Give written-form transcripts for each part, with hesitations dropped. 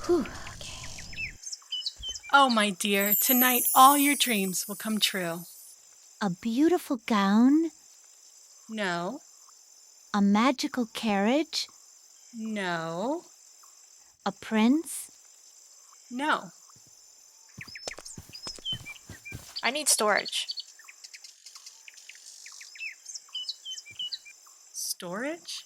Whew, okay. Oh, my dear, tonight all your dreams will come true. A beautiful gown, No, a magical carriage, no, a prince. no. I need storage. Storage?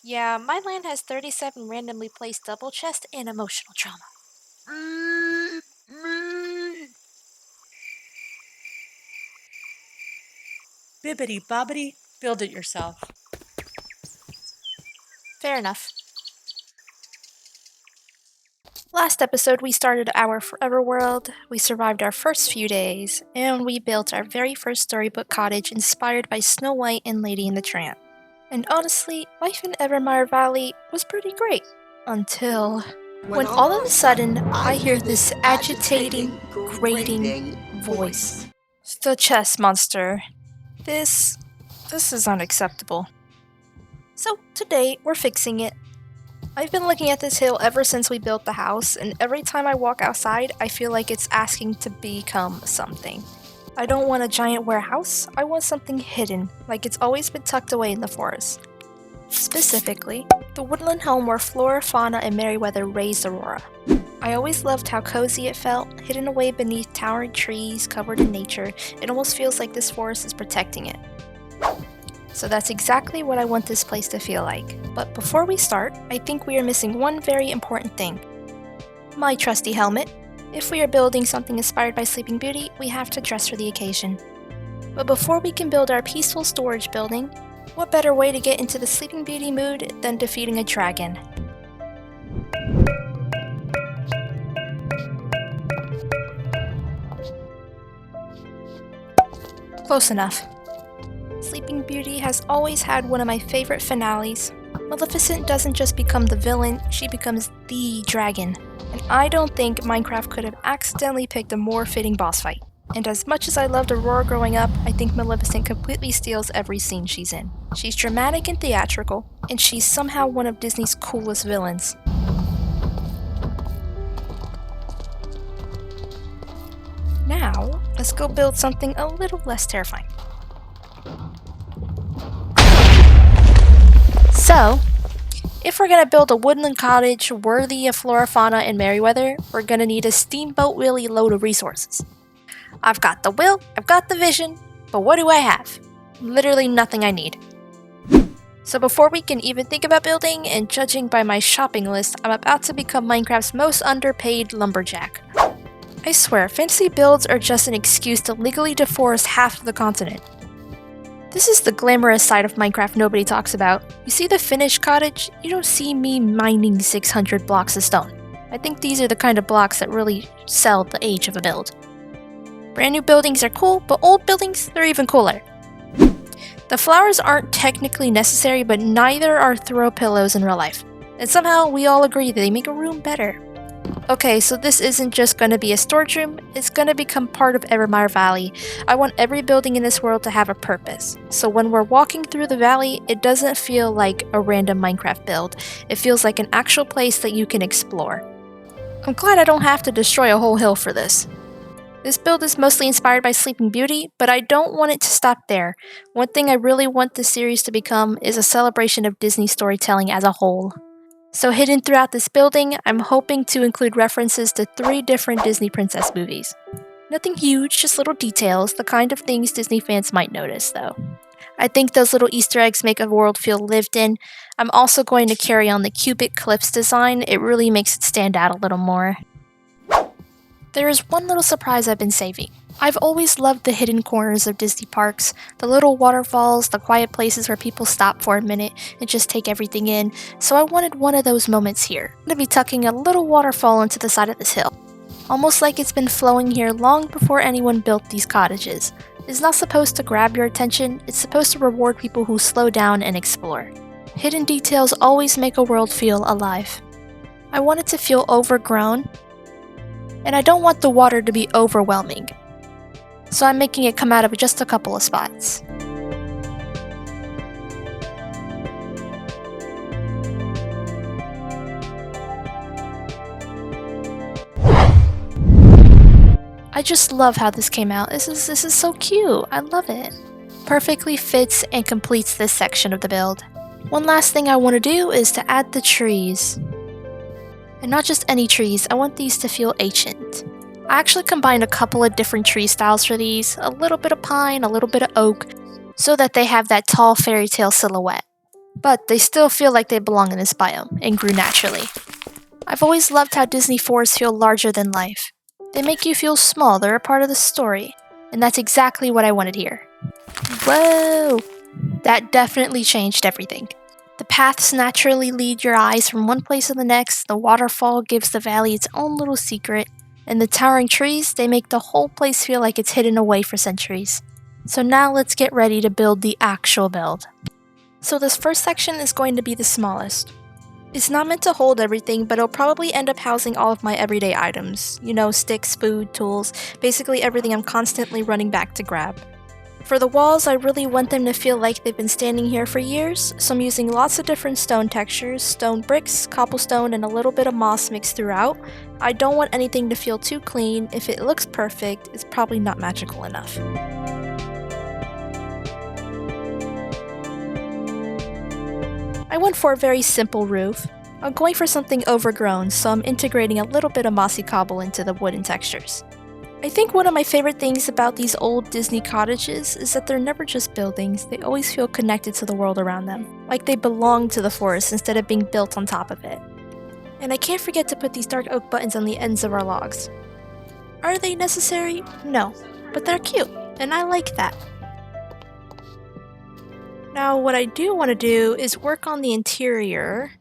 Yeah, my land has 37 randomly placed double chests and emotional trauma. Bibbity bobbity, build it yourself. Fair enough. Last episode, we started our forever world, we survived our first few days, and we built our very first storybook cottage inspired by Snow White and Lady and the Tramp. And honestly, life in Evermire Valley was pretty great. Until when all of a sudden I hear this agitating, grating voice. The chess monster. This is unacceptable. So today we're fixing it. I've been looking at this hill ever since we built the house, and every time I walk outside, I feel like it's asking to become something. I don't want a giant warehouse, I want something hidden, like it's always been tucked away in the forest. Specifically, the woodland home where flora, fauna, and Merryweather raised Aurora. I always loved how cozy it felt, hidden away beneath towering trees, covered in nature. It almost feels like this forest is protecting it. So that's exactly what I want this place to feel like. But before we start, I think we are missing one very important thing. My trusty helmet. If we are building something inspired by Sleeping Beauty, we have to dress for the occasion. But before we can build our peaceful storage building, what better way to get into the Sleeping Beauty mood than defeating a dragon? Close enough. Sleeping Beauty has always had one of my favorite finales. Maleficent doesn't just become the villain, she becomes the dragon. And I don't think Minecraft could have accidentally picked a more fitting boss fight. And as much as I loved Aurora growing up, I think Maleficent completely steals every scene she's in. She's dramatic and theatrical, and she's somehow one of Disney's coolest villains. Now, let's go build something a little less terrifying. So, if we're gonna build a woodland cottage worthy of flora, fauna, and Merryweather, we're gonna need a steamboat wheelie load of resources. I've got the will, I've got the vision, but what do I have? Literally nothing I need. So before we can even think about building, and judging by my shopping list, I'm about to become Minecraft's most underpaid lumberjack. I swear, fantasy builds are just an excuse to legally deforest half of the continent. This is the glamorous side of Minecraft nobody talks about. You see the finished cottage? You don't see me mining 600 blocks of stone. I think these are the kind of blocks that really sell the age of a build. Brand new buildings are cool, but old buildings, they're even cooler. The flowers aren't technically necessary, but neither are throw pillows in real life. And somehow we all agree they make a room better. Okay, so this isn't just going to be a storage room, it's going to become part of Evermire Valley. I want every building in this world to have a purpose. So when we're walking through the valley, it doesn't feel like a random Minecraft build. It feels like an actual place that you can explore. I'm glad I don't have to destroy a whole hill for this. This build is mostly inspired by Sleeping Beauty, but I don't want it to stop there. One thing I really want this series to become is a celebration of Disney storytelling as a whole. So hidden throughout this building, I'm hoping to include references to 3 different Disney princess movies. Nothing huge, just little details, the kind of things Disney fans might notice though. I think those little Easter eggs make a world feel lived in. I'm also going to carry on the cubic cliffs design, it really makes it stand out a little more. There is one little surprise I've been saving. I've always loved the hidden corners of Disney parks, the little waterfalls, the quiet places where people stop for a minute and just take everything in, so I wanted one of those moments here. I'm going to be tucking a little waterfall into the side of this hill, almost like it's been flowing here long before anyone built these cottages. It's not supposed to grab your attention, it's supposed to reward people who slow down and explore. Hidden details always make a world feel alive. I want it to feel overgrown, and I don't want the water to be overwhelming. So I'm making it come out of just a couple of spots. I just love how this came out. This is so cute. I love it. Perfectly fits and completes this section of the build. One last thing I want to do is to add the trees. And not just any trees, I want these to feel ancient. I actually combined a couple of different tree styles for these, a little bit of pine, a little bit of oak, so that they have that tall fairy tale silhouette. But they still feel like they belong in this biome and grew naturally. I've always loved how Disney forests feel larger than life. They make you feel small, they're a part of the story, and that's exactly what I wanted here. Whoa! That definitely changed everything. The paths naturally lead your eyes from one place to the next, the waterfall gives the valley its own little secret, and the towering trees, they make the whole place feel like it's hidden away for centuries. So now let's get ready to build the actual build. So this first section is going to be the smallest. It's not meant to hold everything, but it'll probably end up housing all of my everyday items. You know, sticks, food, tools, basically everything I'm constantly running back to grab. For the walls, I really want them to feel like they've been standing here for years, so I'm using lots of different stone textures, stone bricks, cobblestone, and a little bit of moss mixed throughout. I don't want anything to feel too clean. If it looks perfect, it's probably not magical enough. I went for a very simple roof. I'm going for something overgrown, so I'm integrating a little bit of mossy cobble into the wooden textures. I think one of my favorite things about these old Disney cottages is that they're never just buildings, they always feel connected to the world around them, like they belong to the forest instead of being built on top of it. And I can't forget to put these dark oak buttons on the ends of our logs. Are they necessary? No, but they're cute, and I like that. Now what I do want to do is work on the interior.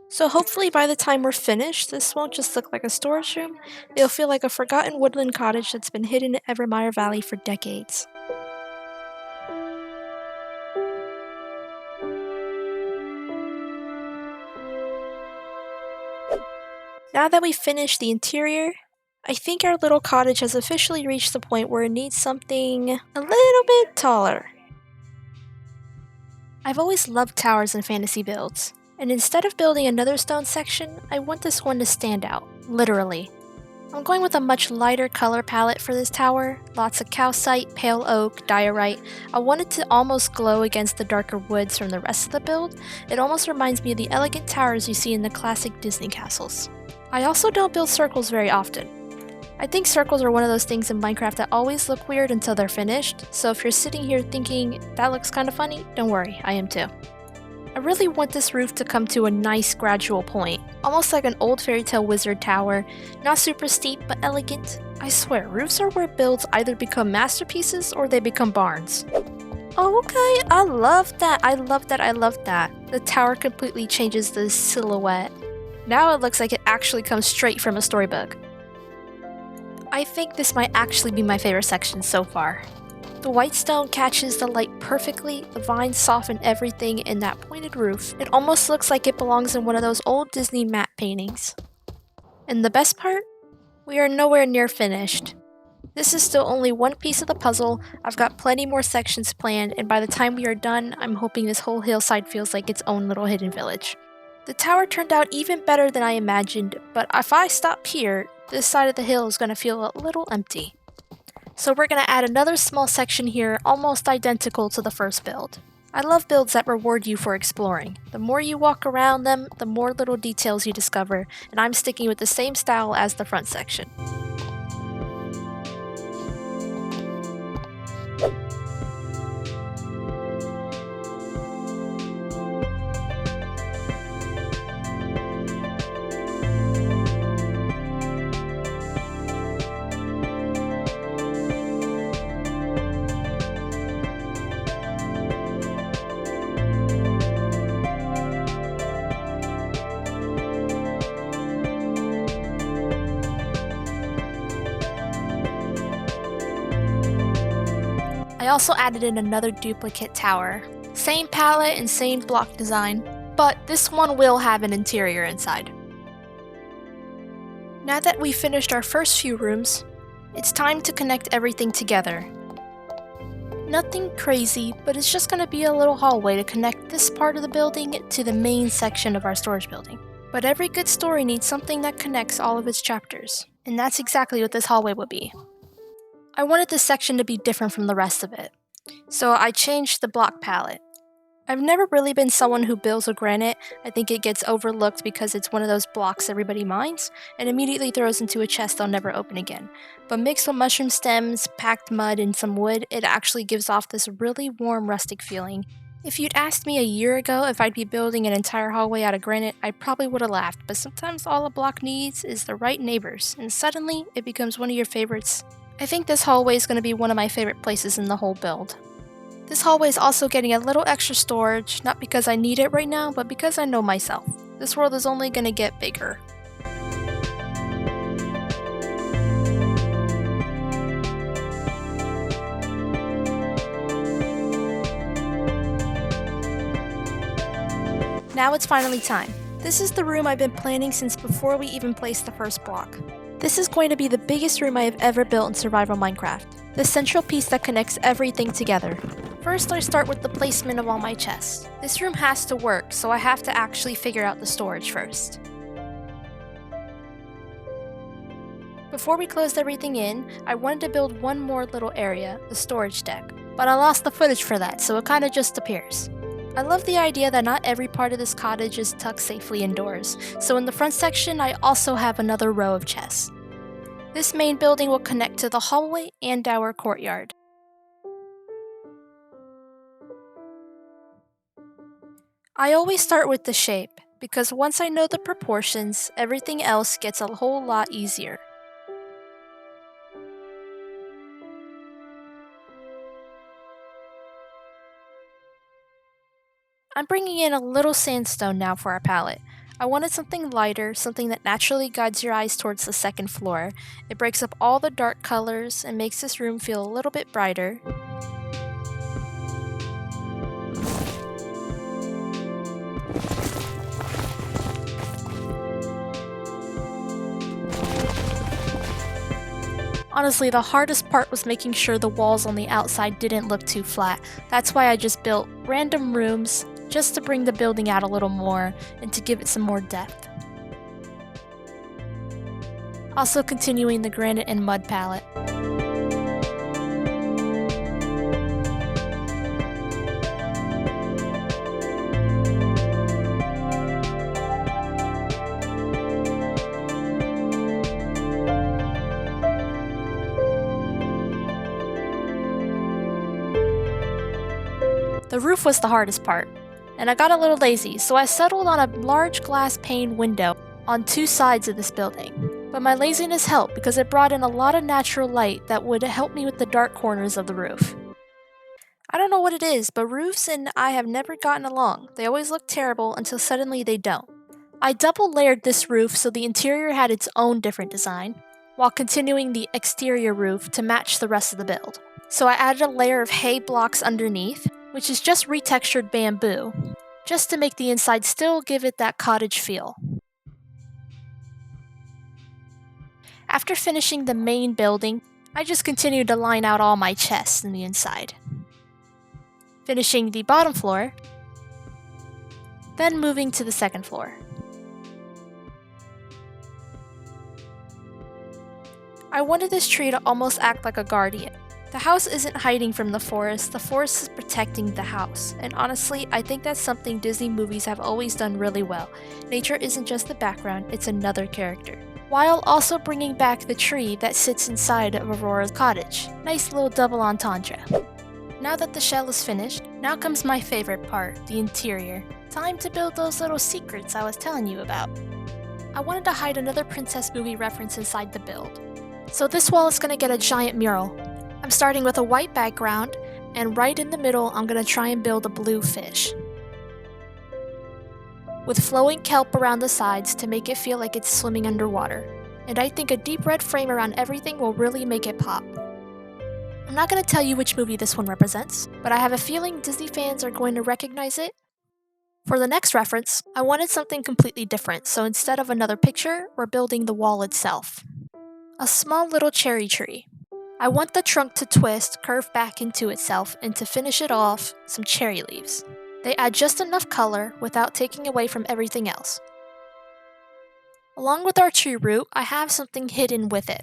So hopefully by the time we're finished, this won't just look like a storage room, it'll feel like a forgotten woodland cottage that's been hidden in Evermire Valley for decades. Now that we've finished the interior, I think our little cottage has officially reached the point where it needs something a little bit taller. I've always loved towers in fantasy builds. And instead of building another stone section, I want this one to stand out, literally. I'm going with a much lighter color palette for this tower, lots of calcite, pale oak, diorite. I want it to almost glow against the darker woods from the rest of the build. It almost reminds me of the elegant towers you see in the classic Disney castles. I also don't build circles very often. I think circles are one of those things in Minecraft that always look weird until they're finished, so if you're sitting here thinking, that looks kinda funny, don't worry, I am too. I really want this roof to come to a nice gradual point, almost like an old fairy tale wizard tower, not super steep but elegant. I swear, roofs are where builds either become masterpieces or they become barns. Oh, okay, I love that, I love that, I love that. The tower completely changes the silhouette. Now it looks like it actually comes straight from a storybook. I think this might actually be my favorite section so far. The white stone catches the light perfectly, the vines soften everything in that pointed roof. It almost looks like it belongs in one of those old Disney matte paintings. And the best part? We are nowhere near finished. This is still only one piece of the puzzle. I've got plenty more sections planned, and by the time we are done, I'm hoping this whole hillside feels like its own little hidden village. The tower turned out even better than I imagined, but if I stop here, this side of the hill is going to feel a little empty. So we're going to add another small section here, almost identical to the first build. I love builds that reward you for exploring. The more you walk around them, the more little details you discover, and I'm sticking with the same style as the front section. I also added in another duplicate tower. Same palette and same block design, but this one will have an interior inside. Now that we've finished our first few rooms, it's time to connect everything together. Nothing crazy, but it's just going to be a little hallway to connect this part of the building to the main section of our storage building. But every good story needs something that connects all of its chapters, and that's exactly what this hallway would be. I wanted this section to be different from the rest of it, so I changed the block palette. I've never really been someone who builds with granite. I think it gets overlooked because it's one of those blocks everybody minds and immediately throws into a chest they'll never open again. But mixed with mushroom stems, packed mud, and some wood, it actually gives off this really warm rustic feeling. If you'd asked me a year ago if I'd be building an entire hallway out of granite, I probably would have laughed, but sometimes all a block needs is the right neighbors, and suddenly it becomes one of your favorites. I think this hallway is going to be one of my favorite places in the whole build. This hallway is also getting a little extra storage, not because I need it right now, but because I know myself. This world is only going to get bigger. Now it's finally time. This is the room I've been planning since before we even placed the first block. This is going to be the biggest room I have ever built in Survival Minecraft, the central piece that connects everything together. First, I start with the placement of all my chests. This room has to work, so I have to actually figure out the storage first. Before we closed everything in, I wanted to build one more little area, the storage deck, but I lost the footage for that, so it kinda just appears. I love the idea that not every part of this cottage is tucked safely indoors, so in the front section I also have another row of chests. This main building will connect to the hallway and our courtyard. I always start with the shape, because once I know the proportions, everything else gets a whole lot easier. I'm bringing in a little sandstone now for our palette. I wanted something lighter, something that naturally guides your eyes towards the second floor. It breaks up all the dark colors and makes this room feel a little bit brighter. Honestly, the hardest part was making sure the walls on the outside didn't look too flat. That's why I just built random rooms just to bring the building out a little more and to give it some more depth. Also continuing the granite and mud palette. The roof was the hardest part, and I got a little lazy, so I settled on a large glass pane window on two sides of this building. But my laziness helped because it brought in a lot of natural light that would help me with the dark corners of the roof. I don't know what it is, but roofs and I have never gotten along. They always look terrible until suddenly they don't. I double layered this roof so the interior had its own different design, while continuing the exterior roof to match the rest of the build. So I added a layer of hay blocks underneath, which is just retextured bamboo, just to make the inside still give it that cottage feel. After finishing the main building, I just continued to line out all my chests in the inside. Finishing the bottom floor, then moving to the second floor. I wanted this tree to almost act like a guardian. The house isn't hiding from the forest is protecting the house, and honestly, I think that's something Disney movies have always done really well. Nature isn't just the background, it's another character. While also bringing back the tree that sits inside of Aurora's cottage. Nice little double entendre. Now that the shell is finished, now comes my favorite part, the interior. Time to build those little secrets I was telling you about. I wanted to hide another princess movie reference inside the build. So this wall is going to get a giant mural. I'm starting with a white background, and right in the middle I'm going to try and build a blue fish. With flowing kelp around the sides to make it feel like it's swimming underwater. And I think a deep red frame around everything will really make it pop. I'm not going to tell you which movie this one represents, but I have a feeling Disney fans are going to recognize it. For the next reference, I wanted something completely different, so instead of another picture, we're building the wall itself. A small little cherry tree. I want the trunk to twist, curve back into itself, and to finish it off, some cherry leaves. They add just enough color without taking away from everything else. Along with our tree root, I have something hidden with it.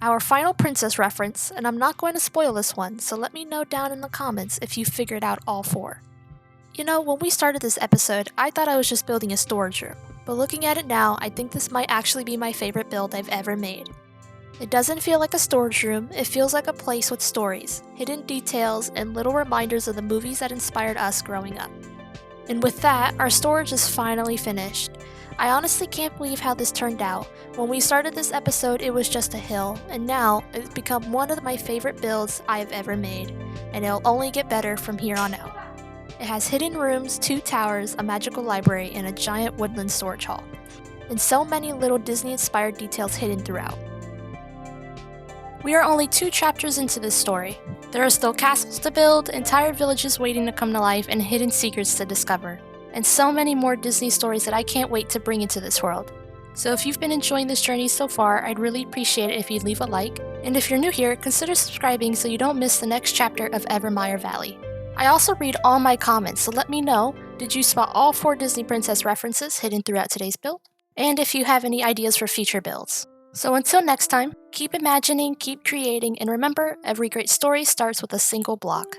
Our final princess reference, and I'm not going to spoil this one, so let me know down in the comments if you figured out all 4. You know, when we started this episode, I thought I was just building a storage room, but looking at it now, I think this might actually be my favorite build I've ever made. It doesn't feel like a storage room, it feels like a place with stories, hidden details, and little reminders of the movies that inspired us growing up. And with that, our storage is finally finished. I honestly can't believe how this turned out. When we started this episode, it was just a hill, and now it's become one of my favorite builds I have ever made, and it'll only get better from here on out. It has hidden rooms, 2 towers, a magical library, and a giant woodland storage hall. And so many little Disney-inspired details hidden throughout. We are only 2 chapters into this story. There are still castles to build, entire villages waiting to come to life, and hidden secrets to discover. And so many more Disney stories that I can't wait to bring into this world. So if you've been enjoying this journey so far, I'd really appreciate it if you'd leave a like. And if you're new here, consider subscribing so you don't miss the next chapter of Evermire Valley. I also read all my comments, so let me know, did you spot all 4 Disney princess references hidden throughout today's build? And if you have any ideas for future builds. So until next time, keep imagining, keep creating, and remember, every great story starts with a single block.